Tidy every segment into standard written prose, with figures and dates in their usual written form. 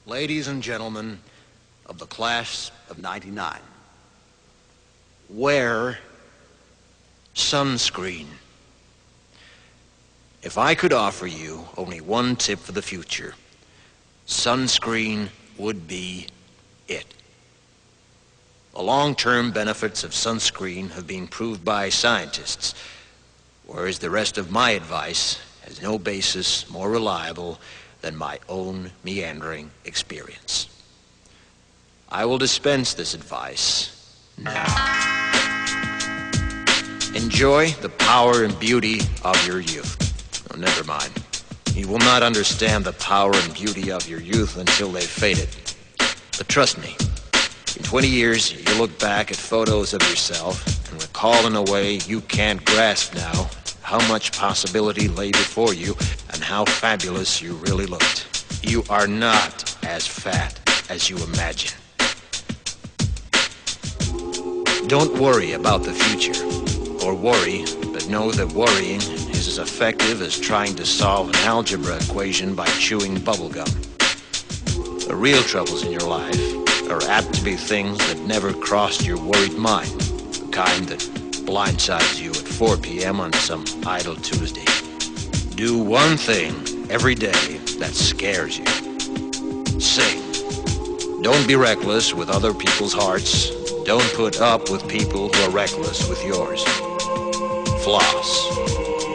Ladies and gentlemen of the class of '99, wear sunscreen. If I could offer you only one tip for the future, sunscreen would be it. The long-term benefits of sunscreen have been proved by scientists, whereas the rest of my advice has no basis more reliable than my own meandering experience. I will dispense this advice now. Enjoy the power and beauty of your youth. Oh, never mind. You will not understand the power and beauty of your youth until they've faded. But trust me, in 20 years, you'll look back at photos of yourself and recall in a way you can't grasp now how much possibility lay before you and how fabulous you really looked. You are not as fat as you imagine. Don't worry about the future, or worry, but know that worrying is as effective as trying to solve an algebra equation by chewing bubblegum. The real troubles in your life are apt to be things that never crossed your worried mind, the kind that blindsides you at 4 p.m. on some idle Tuesday. Do one thing every day that scares you. Sing. Don't be reckless with other people's hearts. Don't put up with people who are reckless with yours. Floss.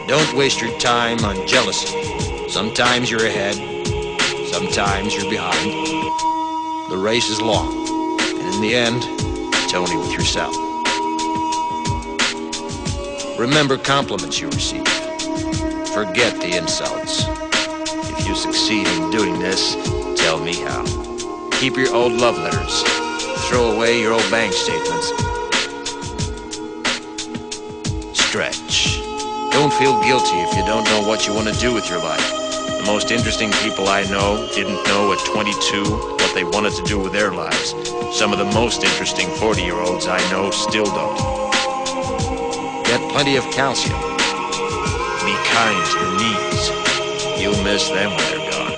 Don't waste your time on jealousy. Sometimes you're ahead, sometimes you're behind. The race is long, and in the end, it's only with yourself. Remember compliments you receive. Forget the insults. If you succeed in doing this, tell me how. Keep your old love letters. Throw away your old bank statements. Stretch. Don't feel guilty if you don't know what you want to do with your life. The most interesting people I know didn't know at 22 what they wanted to do with their lives. Some of the most interesting 40-year-olds I know still don't. Get plenty of calcium. Be kind to your knees. You'll miss them when they're gone.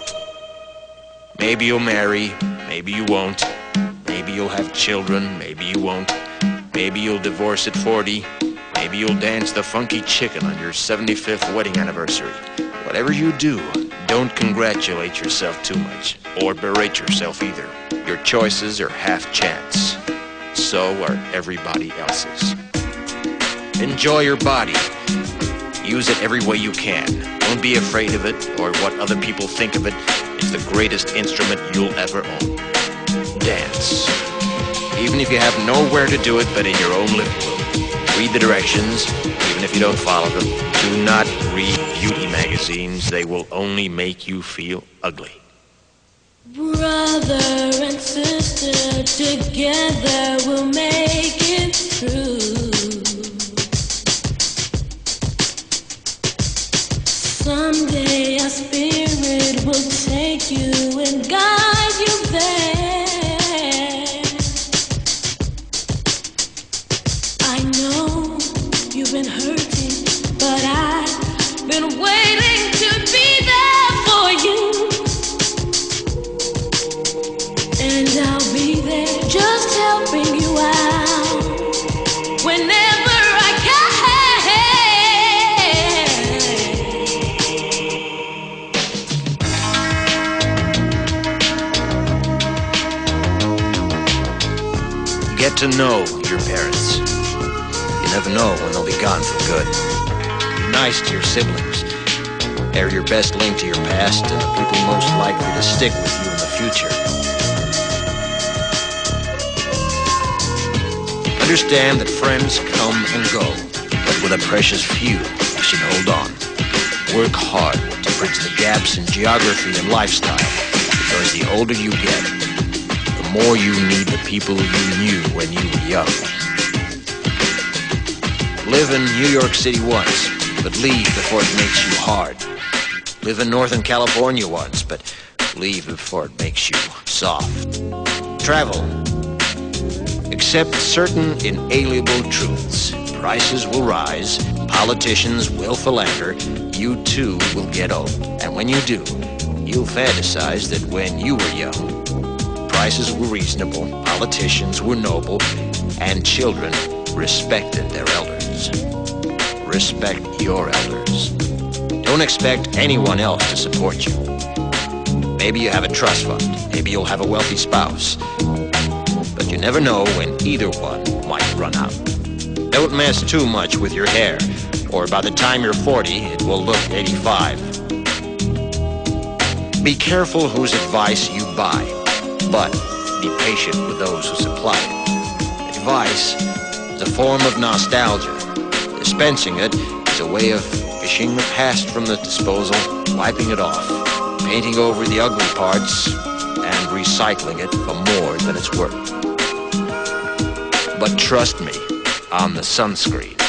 Maybe you'll marry, maybe you won't. Maybe you'll have children, maybe you won't. Maybe you'll divorce at 40. Maybe you'll dance the funky chicken on your 75th wedding anniversary. Whatever you do, don't congratulate yourself too much, or berate yourself either. Your choices are half chance. So are everybody else's. Enjoy your body. Use it every way you can. Don't be afraid of it or what other people think of it. It's the greatest instrument you'll ever own. Dance. Even if you have nowhere to do it but in your own living room. Read the directions, even if you don't follow them. Do not read beauty magazines. They will only make you feel ugly. Brother and sister, together we'll make it through. Someday our spirit will take you and guide you there. I know you've been hurting, but I've been waiting to be there for you. And I'll be there just helping you out whenever I can. Get to know your parents. You never know when they'll be gone for good. Be nice to your siblings. They're your best link to your past and the people most likely to stick with you in the future. Understand that friends come and go, but with a precious few, you should hold on. Work hard to bridge the gaps in geography and lifestyle, because the older you get, the more you need the people you knew when you were young. Live in New York City once, but leave before it makes you hard. Live in Northern California once, but leave before it makes you soft. Travel. Accept certain inalienable truths. Prices will rise, politicians will philander, you too will get old. And when you do, you'll fantasize that when you were young, sacrifices were reasonable, politicians were noble, and children respected their elders. Respect your elders. Don't expect anyone else to support you. Maybe you have a trust fund. Maybe you'll have a wealthy spouse. But you never know when either one might run out. Don't mess too much with your hair, or by the time you're 40, it will look 85. Be careful whose advice you buy, but be patient with those who supply it. Advice is a form of nostalgia. Dispensing it is a way of fishing the past from the disposal, wiping it off, painting over the ugly parts, and recycling it for more than it's worth. But trust me on the sunscreen.